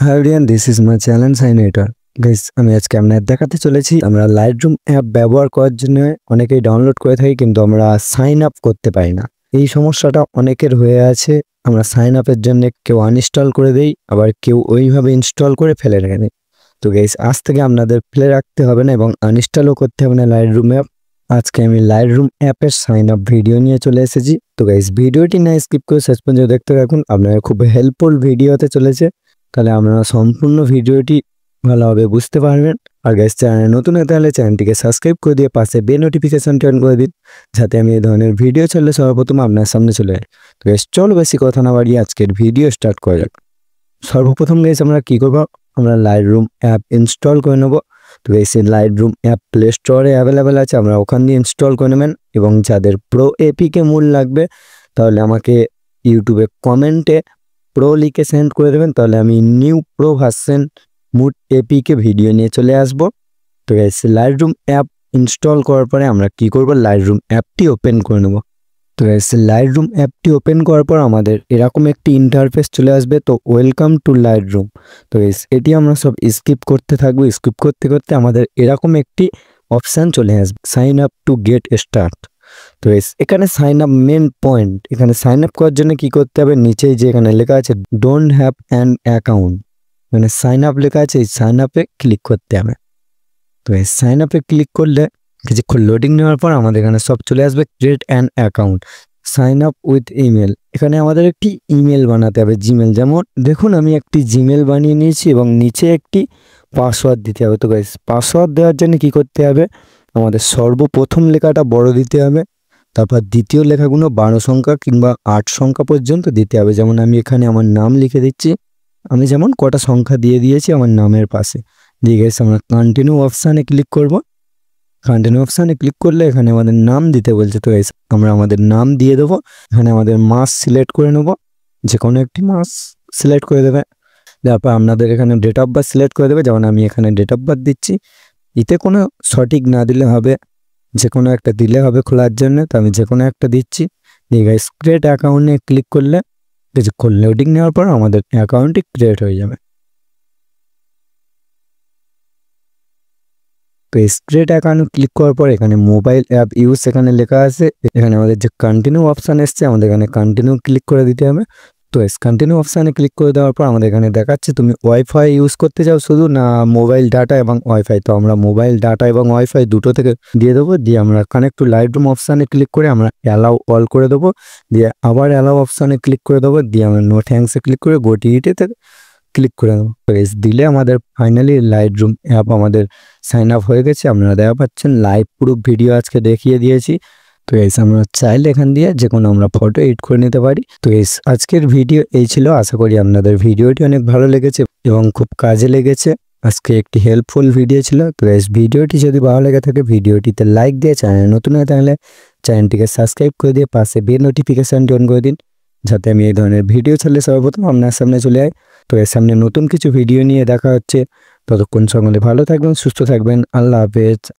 High everyone, this is my channel সাইনেটর। Guys, আমি আজকে আপনাদের দেখাতে চলেছি আমরা লাইটরুম অ্যাপ ব্যবহার করার জন্য অনেকেই ডাউনলোড করে থাকি, কিন্তু আমরা সাইন আপ করতে পারি না। এই সমস্যাটা অনেকের হয়ে আছে। আমরা সাইন আপের জন্য কেউ আনইনস্টল করে দেই, আবার কেউ ওইভাবে ইনস্টল করে ফেলে রেখে দেয়। তো গাইস, আজ থেকে আপনাদের ফেলে রাখতে হবে না এবং আনইনস্টলও করতে হবে না লাইটরুম অ্যাপ। আজকে আমি লাইটরুম অ্যাপের সাইন আপ ভিডিও নিয়ে চলে এসেছি। তো গাইস, ভিডিওটি না স্কিপ করে শেষ পর্যন্ত দেখতে থাকুন, আপনারা খুব হেল্পফুল ভিডিও হতে চলেছে। তাহলে আপনারা সম্পূর্ণ ভিডিওটি ভালোভাবে বুঝতে পারবেন। আর গাইস, চ্যানেলে নতুন হয়ে তাহলে চ্যানেলটিকে সাবস্ক্রাইব করে দিয়ে পাশে বেল নোটিফিকেশনটি অন করে দিন, যাতে আমি এই ধরনের ভিডিও ছাড়লে সর্বপ্রথম আপনার সামনে চলে যায়। তো গাইস, চলো বেশি কথা না বাড়িয়ে আজকের ভিডিও স্টার্ট করা যাক। সর্বপ্রথম গাইস, আমরা কি করব, আমরা লাইটরুম অ্যাপ ইনস্টল করে নেব। তো গাইস, এই লাইটরুম অ্যাপ প্লে স্টোরে অ্যাভেলেবেল আছে, আমরা ওখান দিয়ে ইনস্টল করে নেবেন। এবং যাদের প্রো এপিকে মূল লাগবে, তাহলে আমাকে ইউটিউবে কমেন্টে প্রো লিখে সেন্ড করে দেবেন, তাহলে আমি new pro version mod APK video নিয়ে চলে আসব। তো গাইস, লাইটরুম অ্যাপ ইনস্টল করার পরে আমরা কি করব, লাইটরুম অ্যাপটি ওপেন করে নেব। তো গাইস, লাইটরুম অ্যাপটি ওপেন করার পর আমাদের এরকম একটি ইন্টারফেস চলে আসবে। তো ওয়েলকাম টু লাইটরুম। তো গাইস, এটি আমরা সব স্কিপ করতে থাকবো। স্কিপ করতে করতে আমাদের এরকম একটি অপশান চলে আসবে, sign up to get start. তো এখানে সাইন আপ মেন পয়েন্ট। এখানে সাইন আপ করার জন্য কি করতে হবে, নিচেই যে এখানে লেখা আছে ডোন্ট হ্যাভ অ্যান অ্যাকাউন্ট, মানে সাইন আপ লেখা আছে, এই সাইন আপে ক্লিক করতে হবে। তো এই সাইন আপে ক্লিক করলে কিছুক্ষণ লোডিং নেওয়ার পর আমাদের এখানে সব চলে আসবে, create an account, sign up with email. এখানে আমাদের একটি ইমেল বানাতে হবে, জিমেল। যেমন দেখুন, আমি একটি জিমেল বানিয়ে নিয়েছি এবং নিচে একটি পাসওয়ার্ড দিতে হবে। তো গাইস, পাসওয়ার্ড দেওয়ার জন্য কি করতে হবে, আমাদের সর্বপ্রথম লেখাটা বড় দিতে হবে, তারপর দ্বিতীয় লেখাগুলো 12 সংখ্যা কিংবা 8 সংখ্যা পর্যন্ত দিতে হবে। যেমন আমি এখানে আমার নাম লিখে দিচ্ছি, আমি যেমন কটা সংখ্যা দিয়ে দিয়েছি আমার নামের পাশে দিয়ে গেছে। আমরা কন্টিনিউ অপশানে ক্লিক করব। কন্টিনিউ অপশানে ক্লিক করলে এখানে আমাদের নাম দিতে বলছে। তো আমরা আমাদের নাম দিয়ে দেবো। এখানে আমাদের মাস সিলেক্ট করে নেব, যে কোনো একটি মাস সিলেক্ট করে দেবে। তারপর আপনাদের এখানে ডেট অফ বার্থ সিলেক্ট করে দেবে। যেমন আমি এখানে ডেট অফ বার্থ দিচ্ছি, এতে কোনো সঠিক না দিলে হবে, যে কোনো একটা দিলে হবে খোলার জন্য। তো আমি যে কোনো একটা দিচ্ছি। দিয়ে গাইস, ক্রিয়েট অ্যাকাউন্টে ক্লিক করলে কিছুক্ষণ লোডিং নেওয়ার পর আমাদের অ্যাকাউন্টটি ক্রিয়েট হয়ে যাবে। তো ক্রিয়েট অ্যাকাউন্ট ক্লিক করার পর এখানে মোবাইল অ্যাপ ইউজ এখানে লেখা আছে। এখানে আমাদের যে কন্টিনিউ অপশান এসছে, আমাদের এখানে কন্টিনিউ ক্লিক করে দিতে হবে। তো কন্টিনিউ অপশানে ক্লিক করে দেওয়ার পর আমাদের এখানে দেখাচ্ছে তুমি ওয়াইফাই ইউজ করতে চাও শুধু, না মোবাইল ডাটা এবং ওয়াইফাই। তো আমরা মোবাইল ডাটা এবং ওয়াইফাই দুটো থেকে দিয়ে দেবো। দিয়ে আমরা কানেক্ট টু লাইটরুম অপশানে ক্লিক করে আমরা অ্যালাউ অল করে দেবো। দিয়ে আবার অ্যালাউ অপশানে ক্লিক করে দেবো। দিয়ে আমরা নো থ্যাঙ্কসে ক্লিক করে গোটিইটিতে ক্লিক করে দেবো। দিলে আমাদের ফাইনালি লাইটরুম অ্যাপ আমাদের সাইন আপ হয়ে গেছে। আপনারা দেখা পাচ্ছেন লাইভ প্রুফ ভিডিও আজকে দেখিয়ে দিয়েছি। তো আমরা চাইলে এখান দিয়ে যে কোনো আমরা ফটো এডিট করে নিতে পারি। তো আজকের ভিডিও এই ছিল। আশা করি আপনাদের ভিডিওটি অনেক ভালো লেগেছে এবং খুব কাজে লেগেছে। আজকে একটি হেল্পফুল ভিডিও ছিল। তো ভিডিওটি যদি ভালো লেগে থাকে ভিডিওটিতে লাইক দিয়ে, চ্যানেল নতুন হয়ে থাকলে চ্যানেলটিকে সাবস্ক্রাইব করে দিয়ে পাশে বেল নোটিফিকেশানটি অন করে দিন, যাতে আমি এই ধরনের ভিডিও ছাড়লে সর্বপ্রথম আপনার সামনে চলে যায়। তো সামনে নতুন কিছু ভিডিও নিয়ে দেখা হচ্ছে। ততক্ষণ সকলে ভালো থাকবেন, সুস্থ থাকবেন। আল্লাহ হাফেজ।